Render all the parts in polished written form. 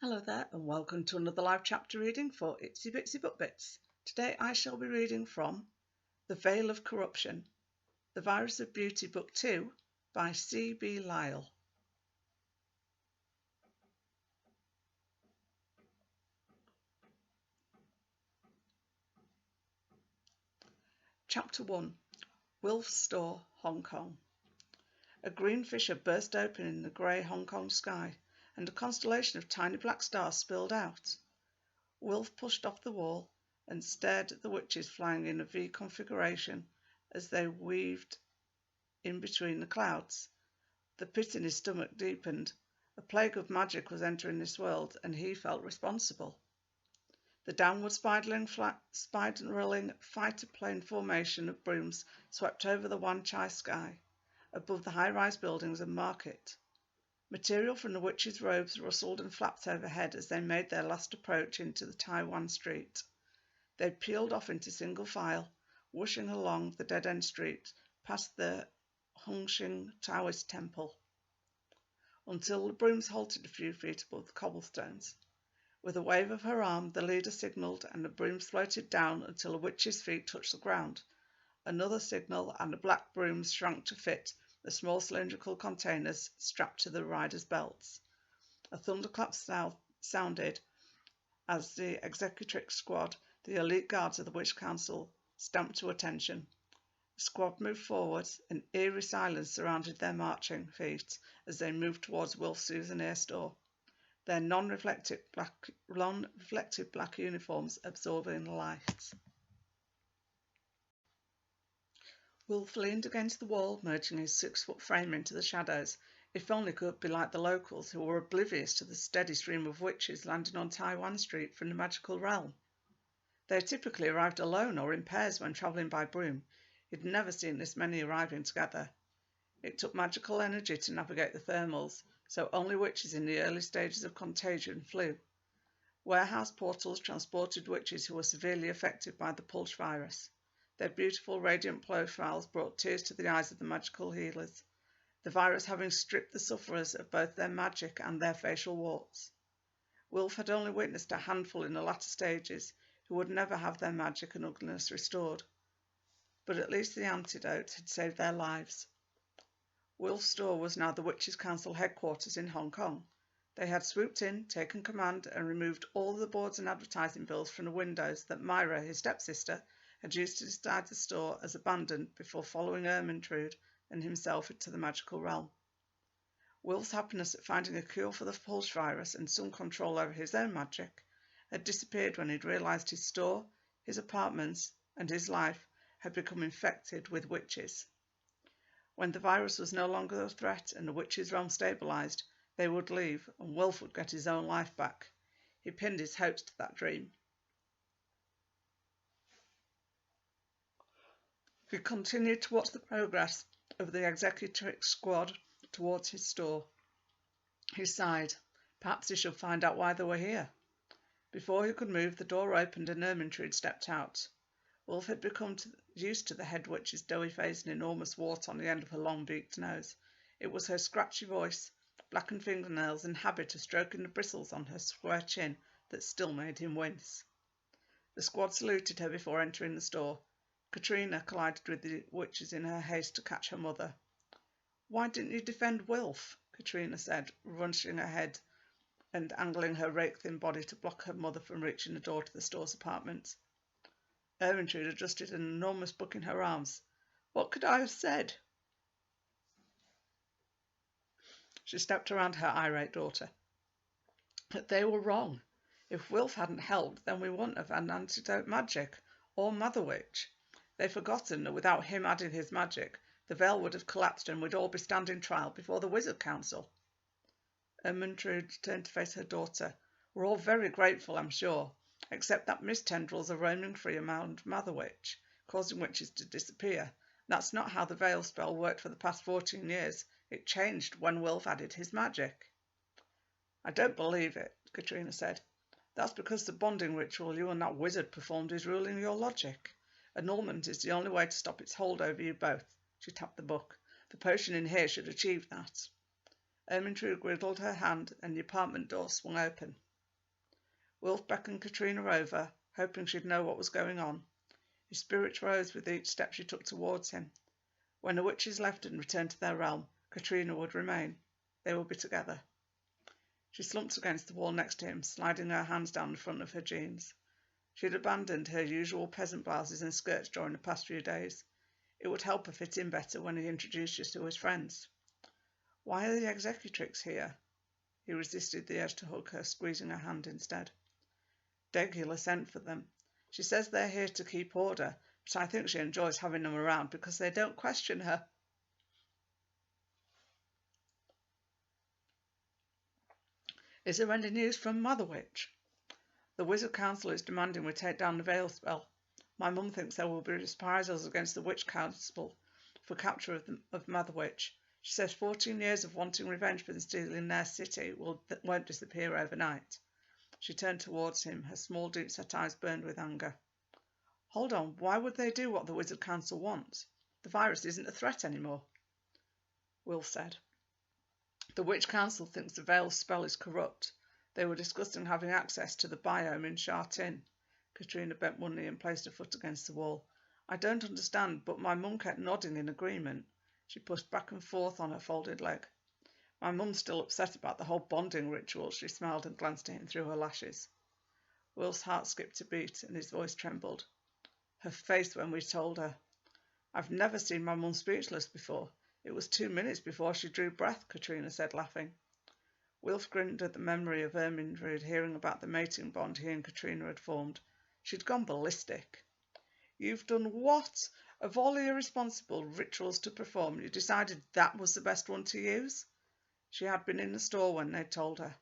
Hello there and welcome to another live chapter reading for Itsy Bitsy Book Bits. Today I shall be reading from The Veil of Corruption, The Virus of Beauty Book 2 by C.B. Lyall. Chapter 1. Wilf's Store, Hong Kong. A green fissure burst open in the grey Hong Kong sky and a constellation of tiny black stars spilled out. Wilf pushed off the wall and stared at the witches flying in a V configuration as they weaved in between the clouds. The pit in his stomach deepened. A plague of magic was entering this world, and he felt responsible. The downward spiraling fighter plane formation of brooms swept over the Wan Chai sky, above the high-rise buildings and market. Material from the witches' robes rustled and flapped overhead as they made their last approach into the Taiwan street. They peeled off into single file, whooshing along the dead-end street past the Hungshing Taoist temple, until the brooms halted a few feet above the cobblestones. With a wave of her arm, the leader signalled, and the brooms floated down until the witch's feet touched the ground. Another signal, and the black brooms shrank to fit the small cylindrical containers strapped to the riders' belts. A thunderclap sounded as the executrix squad, the elite guards of the Witch Council, stamped to attention. The squad moved forward. An eerie silence surrounded their marching feet as they moved towards Wilf's souvenir store, their non-reflective black uniforms absorbing the light. Wilf leaned against the wall, merging his 6-foot frame into the shadows. If only he could be like the locals, who were oblivious to the steady stream of witches landing on Taiwan Street from the magical realm. They typically arrived alone or in pairs when travelling by broom. He'd never seen this many arriving together. It took magical energy to navigate the thermals, so only witches in the early stages of contagion flew. Warehouse portals transported witches who were severely affected by the pulse virus. Their beautiful, radiant profiles brought tears to the eyes of the magical healers, the virus having stripped the sufferers of both their magic and their facial warts. Wilf had only witnessed a handful in the latter stages who would never have their magic and ugliness restored, but at least the antidote had saved their lives. Wilf's store was now the Witches' Council headquarters in Hong Kong. They had swooped in, taken command, and removed all the boards and advertising bills from the windows that Myra, his stepsister, had used to decide the store as abandoned before following Ermentrude and himself into the magical realm. Wilf's happiness at finding a cure for the pulse virus and some control over his own magic had disappeared when he'd realised his store, his apartments, and his life had become infected with witches. When the virus was no longer a threat and the witches' realm stabilised, they would leave and Wilf would get his own life back. He pinned his hopes to that dream. He continued to watch the progress of the executrix squad towards his store. He sighed. Perhaps he should find out why they were here. Before he could move, the door opened and Ermentrude stepped out. Wilf had become used to the head witch's doughy face and enormous wart on the end of her long beaked nose. It was her scratchy voice, blackened fingernails, and habit of stroking the bristles on her square chin that still made him wince. The squad saluted her before entering the store. Katryna collided with the witches in her haste to catch her mother. "Why didn't you defend Wilf?" Katryna said, rushing ahead and angling her rake-thin body to block her mother from reaching the door to the store's apartment. Ermentrude adjusted an enormous book in her arms. "What could I have said?" She stepped around her irate daughter. "But they were wrong. If Wilf hadn't helped, then we wouldn't have had antidote magic, or Mother Witch. They've forgotten that without him adding his magic, the veil would have collapsed and we'd all be standing trial before the Wizard Council." Ermentrude turned to face her daughter. "We're all very grateful, I'm sure, except that Miss Tendrils are roaming free around Mother Witch, causing witches to disappear. That's not how the veil spell worked for the past 14 years. It changed when Wilf added his magic." "I don't believe it," Katryna said. "That's because the bonding ritual you and that wizard performed is ruling your logic. Annulment is the only way to stop its hold over you both." She tapped the book. "The potion in here should achieve that." Ermentrude wiggled her hand and the apartment door swung open. Wilf beckoned Katryna over, hoping she'd know what was going on. His spirits rose with each step she took towards him. When the witches left and returned to their realm, Katryna would remain. They would be together. She slumped against the wall next to him, sliding her hands down the front of her jeans. She had abandoned her usual peasant blouses and skirts during the past few days. It would help her fit in better when he introduced her to his friends. Why are the executrix here? He resisted the urge to hug her, squeezing her hand instead. Degula sent for them. She says they're here to keep order, but I think she enjoys having them around because they don't question her. Is there any news from Mother Witch? The Wizard Council is demanding we take down the veil spell. My mum thinks there will be reprisals against the Witch Council for capture of Mother Witch. She says 14 years of wanting revenge for stealing their city won't disappear overnight. She turned towards him, her small, deep-set eyes burned with anger. Hold on, why would they do what the Wizard Council wants? The virus isn't a threat anymore. Wilf said. The Witch Council thinks the veil spell is corrupt. They were discussing having access to the biome in Shartin. Katryna bent one knee and placed her foot against the wall. I don't understand, but my mum kept nodding in agreement. She pushed back and forth on her folded leg. My mum's still upset about the whole bonding ritual, she smiled and glanced at him through her lashes. Will's heart skipped a beat and his voice trembled. Her face when we told her. I've never seen my mum speechless before. It was 2 minutes before she drew breath, Katryna said, laughing. Wilf grinned at the memory of Ermyntrude hearing about the mating bond he and Katryna had formed. She'd gone ballistic. You've done what? Of all the irresponsible rituals to perform, you decided that was the best one to use? She had been in the store when they'd told her.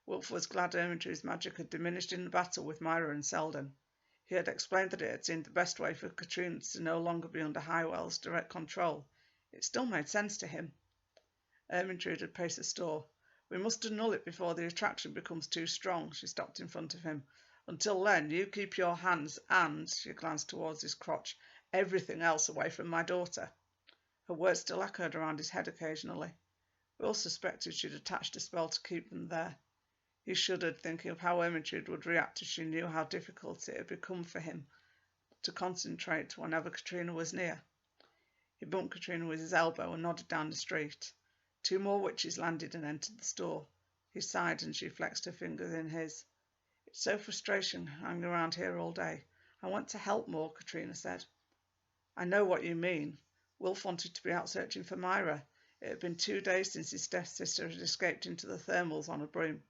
Wilf was glad Ermyntrude's magic had diminished in the battle with Myra and Selden. He had explained that it had seemed the best way for Katryna to no longer be under Highwell's direct control. It still made sense to him. Ermyntrude had paced the store. We must annul it before the attraction becomes too strong, she stopped in front of him. Until then, you keep your hands and, she glanced towards his crotch, everything else away from my daughter. Her words still echoed around his head occasionally. Will suspected she'd attached a spell to keep them there. He shuddered, thinking of how Ermyntrude would react if she knew how difficult it had become for him to concentrate whenever Katryna was near. He bumped Katryna with his elbow and nodded down the street. 2 more witches landed and entered the store. He sighed and she flexed her fingers in his. It's so frustrating hanging around here all day. I want to help more, Katryna said. I know what you mean. Wilf wanted to be out searching for Myra. It had been 2 days since his stepsister had escaped into the thermals on a broom.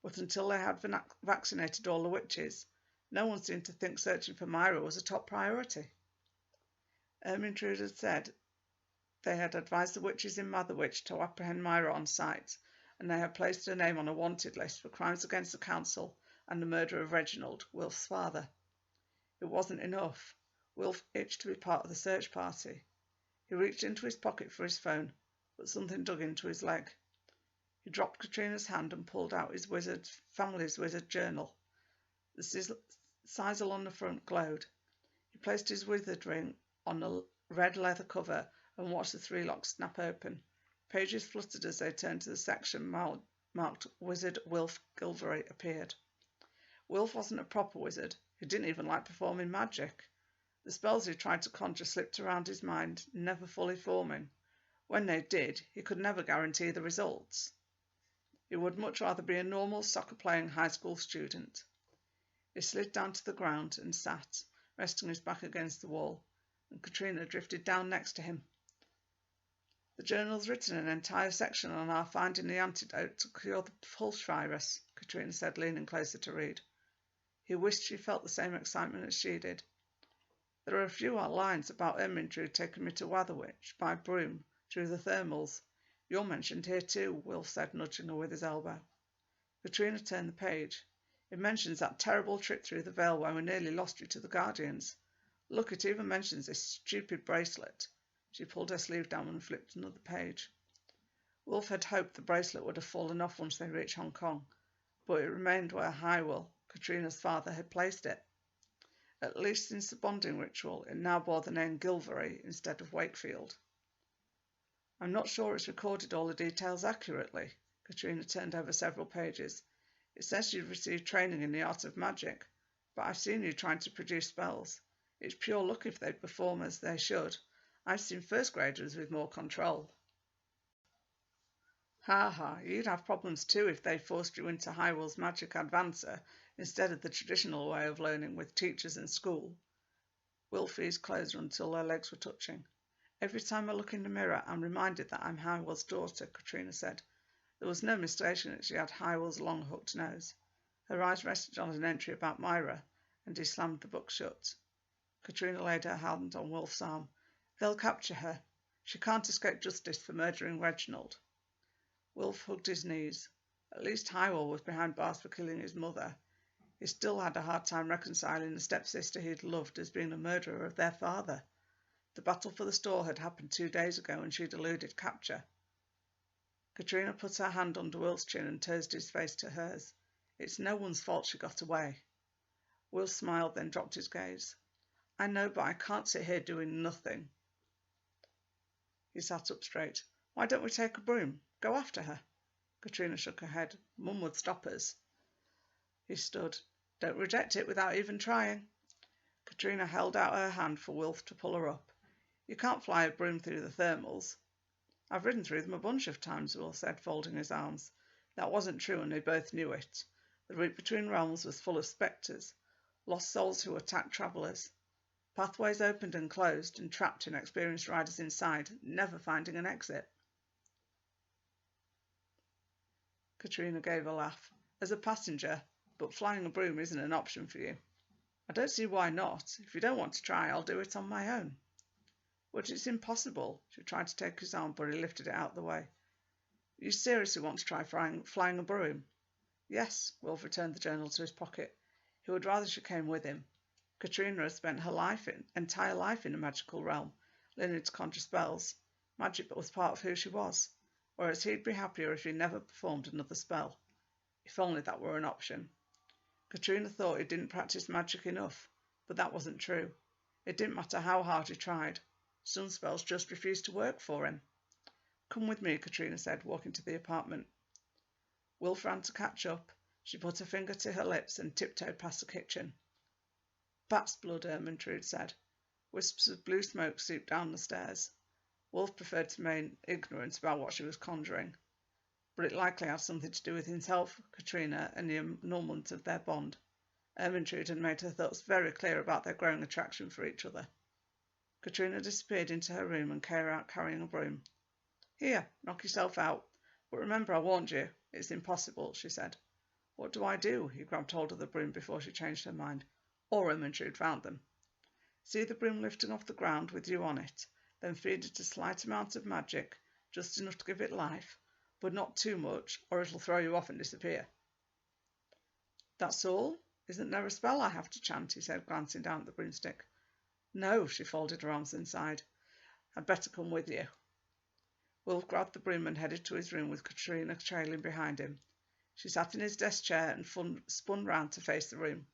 But until they had vaccinated all the witches, no one seemed to think searching for Myra was a top priority. Ermyntrude had said they had advised the witches in Mother Witch to apprehend Myra on sight, and they had placed her name on a wanted list for crimes against the council and the murder of Reginald, Wilf's father. It wasn't enough. Wilf itched to be part of the search party. He reached into his pocket for his phone, but something dug into his leg. He dropped Katryna's hand and pulled out his family's wizard journal. The sigil on the front glowed. He placed his wizard ring on a red leather cover and watched the 3 locks snap open. Pages fluttered as they turned to the section marked Wizard Wilf Gilvery appeared. Wilf wasn't a proper wizard. He didn't even like performing magic. The spells he tried to conjure slipped around his mind, never fully forming. When they did, he could never guarantee the results. He would much rather be a normal soccer-playing high school student. He slid down to the ground and sat, resting his back against the wall, and Katryna drifted down next to him. The journal's written an entire section on our finding the antidote to cure the pulse virus, Katryna said, leaning closer to read. He wished she felt the same excitement as she did. There are a few lines about Ermyntrude taking me to Witherwich by broom through the thermals. You're mentioned here too, Wilf said, nudging her with his elbow. Katryna turned the page. It mentions that terrible trip through the veil where we nearly lost you to the Guardians. Look, it even mentions this stupid bracelet. She pulled her sleeve down and flipped another page. Wilf had hoped the bracelet would have fallen off once they reached Hong Kong, but it remained where Highwell, Katryna's father, had placed it. At least since the bonding ritual, it now bore the name Gilvery instead of Wakefield. I'm not sure it's recorded all the details accurately. Katryna turned over several pages. It says you've received training in the art of magic, but I've seen you trying to produce spells. It's pure luck if they perform as they should. I've seen first graders with more control. Ha ha, you'd have problems too if they forced you into Hyrule Magic Advancer instead of the traditional way of learning with teachers in school. Wilf eased closer until their legs were touching. Every time I look in the mirror, I'm reminded that I'm Hyrule's daughter, Katryna said. There was no mistaking that she had Hyrule's long hooked nose. Her eyes rested on an entry about Myra, and he slammed the book shut. Katryna laid her hand on Wilf's arm. They'll capture her. She can't escape justice for murdering Reginald. Wilf hugged his knees. At least Hyrule was behind bars for killing his mother. He still had a hard time reconciling the stepsister he'd loved as being a murderer of their father. The battle for the store had happened 2 days ago and she'd eluded capture. Katryna put her hand under Wilf's chin and turned his face to hers. It's no one's fault she got away. Wilf smiled, then dropped his gaze. I know, but I can't sit here doing nothing. He sat up straight. Why don't we take a broom? Go after her. Katryna shook her head. Mum would stop us. He stood. Don't reject it without even trying. Katryna held out her hand for Wilf to pull her up. You can't fly a broom through the thermals. I've ridden through them a bunch of times, Wilf said, folding his arms. That wasn't true, and they both knew it. The route between realms was full of spectres, lost souls who attacked travellers. Pathways opened and closed, and trapped inexperienced riders inside, never finding an exit. Katryna gave a laugh. As a passenger, but flying a broom isn't an option for you. I don't see why not. If you don't want to try, I'll do it on my own. But it's impossible. She tried to take his arm, but he lifted it out of the way. You seriously want to try flying a broom? Yes, Wilf returned the journal to his pocket. He would rather she came with him. Katryna had spent her entire life in a magical realm, learning to conjure spells. Magic was part of who she was, whereas he'd be happier if he never performed another spell. If only that were an option. Katryna thought he didn't practice magic enough, but that wasn't true. It didn't matter how hard he tried. Some spells just refused to work for him. Come with me, Katryna said, walking to the apartment. Wilf ran to catch up. She put her finger to her lips and tiptoed past the kitchen. Bat's blood, Ermentrude said. Wisps of blue smoke seeped down the stairs. Wilf preferred to remain ignorant about what she was conjuring, but it likely had something to do with himself, Katryna, and the annulment of their bond. Ermentrude had made her thoughts very clear about their growing attraction for each other. Katryna disappeared into her room and came out carrying a broom. Here, knock yourself out. But remember I warned you. It's impossible, she said. What do I do? He grabbed hold of the broom before she changed her mind. Or Ermentrude found them. See the broom lifting off the ground with you on it, then feed it a slight amount of magic, just enough to give it life, but not too much, or it'll throw you off and disappear. That's all? Isn't there a spell I have to chant? He said, glancing down at the broomstick. No, she folded her arms inside. I'd better come with you. Wilf grabbed the broom and headed to his room with Katryna trailing behind him. She sat in his desk chair and spun round to face the room.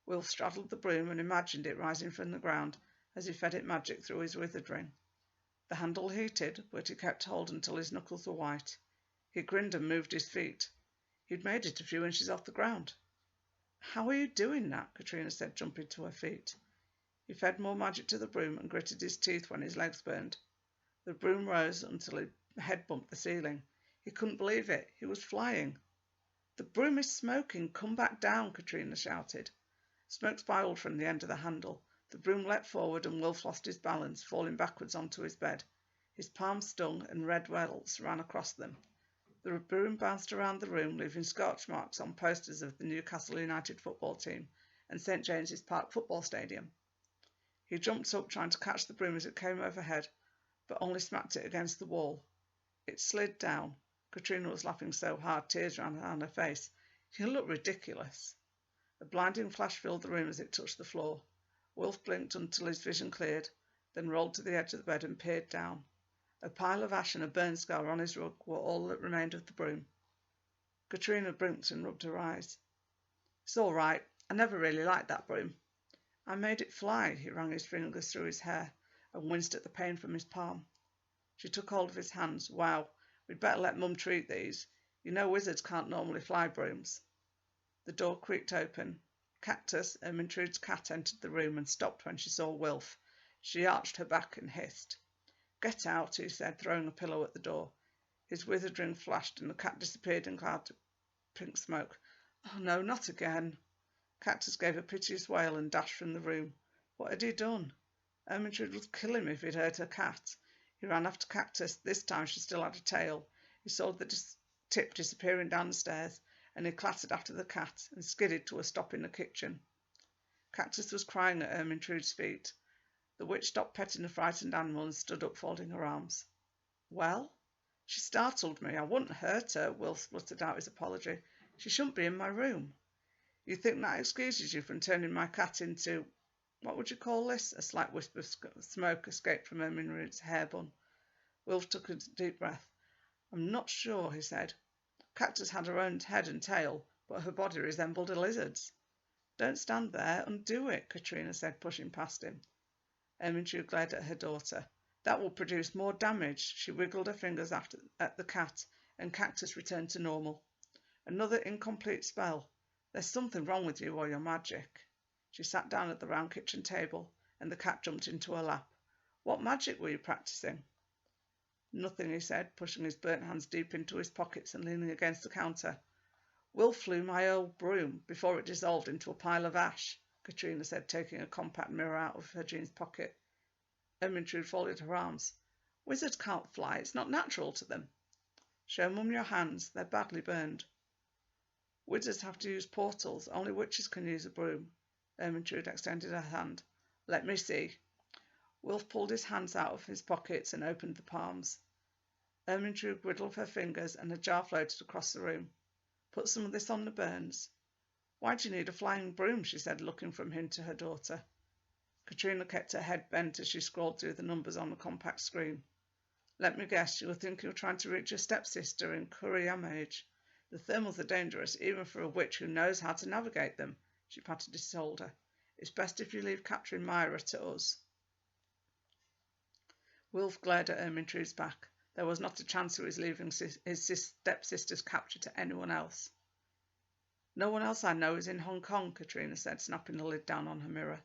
Wilf straddled the broom and imagined it rising from the ground as he fed it magic through his withered ring. The handle heated, but he kept hold until his knuckles were white. He grinned and moved his feet. He'd made it a few inches off the ground. How are you doing that? Katryna said, jumping to her feet. He fed more magic to the broom and gritted his teeth when his legs burned. The broom rose until his head bumped the ceiling. He couldn't believe it. He was flying. The broom is smoking. Come back down, Katryna shouted. Smoke spiraled from the end of the handle. The broom leapt forward and Wilf lost his balance, falling backwards onto his bed. His palms stung and red welts ran across them. The broom bounced around the room, leaving scorch marks on posters of the Newcastle United football team and St James's Park football stadium. He jumped up, trying to catch the broom as it came overhead, but only smacked it against the wall. It slid down. Katryna was laughing so hard tears ran down her face. You look ridiculous. A blinding flash filled the room as it touched the floor. Wilf blinked until his vision cleared, then rolled to the edge of the bed and peered down. A pile of ash and a burn scar on his rug were all that remained of the broom. Katryna blinked and rubbed her eyes. It's all right. I never really liked that broom. I made it fly. He ran his fingers through his hair and winced at the pain from his palm. She took hold of his hands. Wow, we'd better let Mum treat these. You know wizards can't normally fly brooms. The door creaked open. Cactus, Ermintrude's cat, entered the room and stopped when she saw Wilf. She arched her back and hissed. "Get out," he said, throwing a pillow at the door. His wizard ring flashed and the cat disappeared in a cloud of pink smoke. "Oh no, not again." Cactus gave a piteous wail and dashed from the room. What had he done? Ermintrude would kill him if he'd hurt her cat. He ran after Cactus. This time she still had a tail. He saw the tip disappearing down the stairs, and he clattered after the cat and skidded to a stop in the kitchen. Cactus was crying at Ermintrude's feet. The witch stopped petting the frightened animal and stood up, folding her arms. "Well?" "She startled me. I wouldn't hurt her," Wilf spluttered out his apology. "She shouldn't be in my room." "You think that excuses you from turning my cat into— what would you call this?" A slight wisp of smoke escaped from Ermintrude's hair bun. Wilf took a deep breath. "I'm not sure," he said. Cactus had her own head and tail, but her body resembled a lizard's. "Don't stand there. Undo it," Katryna said, pushing past him. Ermintrude glared at her daughter. "That will produce more damage." She wiggled her fingers at the cat, and Cactus returned to normal. "Another incomplete spell. There's something wrong with you or your magic." She sat down at the round kitchen table, and the cat jumped into her lap. "What magic were you practicing?" "Nothing," he said, pushing his burnt hands deep into his pockets and leaning against the counter. "Wilf flew my old broom before it dissolved into a pile of ash," Katryna said, taking a compact mirror out of her jeans pocket. Ermintrude folded her arms. "Wizards can't fly. It's not natural to them." "Show Mum your hands. They're badly burned." "Wizards have to use portals. Only witches can use a broom." Ermintrude extended her hand. "Let me see." Wilf pulled his hands out of his pockets and opened the palms. Ermintrude wiggled her fingers and a jar floated across the room. "Put some of this on the burns." "Why do you need a flying broom?" she said, looking from him to her daughter. Katryna kept her head bent as she scrolled through the numbers on the compact screen. "Let me guess, you'll think you're trying to reach your stepsister in Kuriamage. The thermals are dangerous, even for a witch who knows how to navigate them." She patted his shoulder. "It's best if you leave capturing Myra to us." Wilf glared at Ermintrude's back. There was not a chance he was leaving his stepsister's capture to anyone else. "No one else I know is in Hong Kong," Katryna said, snapping the lid down on her mirror.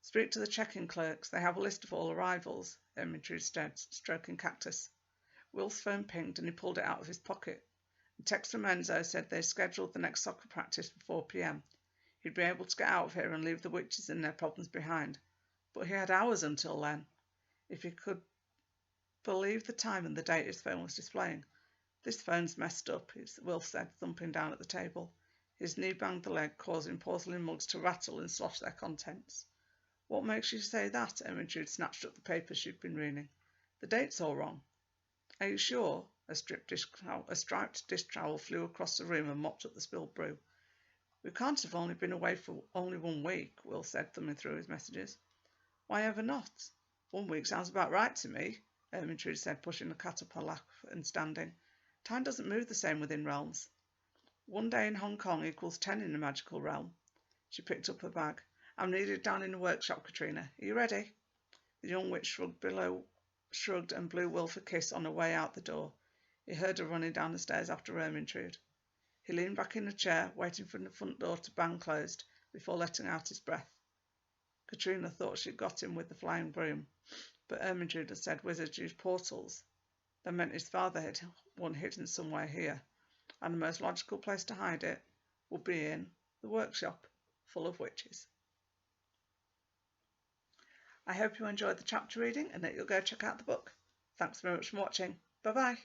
"Speak to the check-in clerks. They have a list of all arrivals," Ermintrude said, stroking Cactus. Wilf's phone pinged and he pulled it out of his pocket. A text from Enzo said they scheduled the next soccer practice for 4 p.m. He'd be able to get out of here and leave the witches and their problems behind. But he had hours until then. If he could believe the time and the date his phone was displaying. "This phone's messed up," Wilf said, thumping down at the table. His knee banged the leg, causing porcelain mugs to rattle and slosh their contents. "What makes you say that?" Ermintrude snatched up the papers she'd been reading. "The date's all wrong." "Are you sure?" A striped dish towel flew across the room and mopped up the spilled brew. "We can't have only been away for only 1 week," Will said, thumbing through his messages. "Why ever not? 1 week sounds about right to me," Ermintrude said, pushing the cat up her lap and standing. "Time doesn't move the same within realms. 1 day in Hong Kong equals 10 in the magical realm." She picked up her bag. "I'm needed down in the workshop, Katryna. Are you ready?" The young witch shrugged and blew Wilf a kiss on her way out the door. He heard her running down the stairs after Ermintrude. He leaned back in a chair, waiting for the front door to bang closed before letting out his breath. Katryna thought she'd got him with the flying broom, but Ermintrude had said wizards use portals. That meant his father had one hidden somewhere here, and the most logical place to hide it would be in the workshop, full of witches. I hope you enjoyed the chapter reading and that you'll go check out the book. Thanks very much for watching. Bye-bye.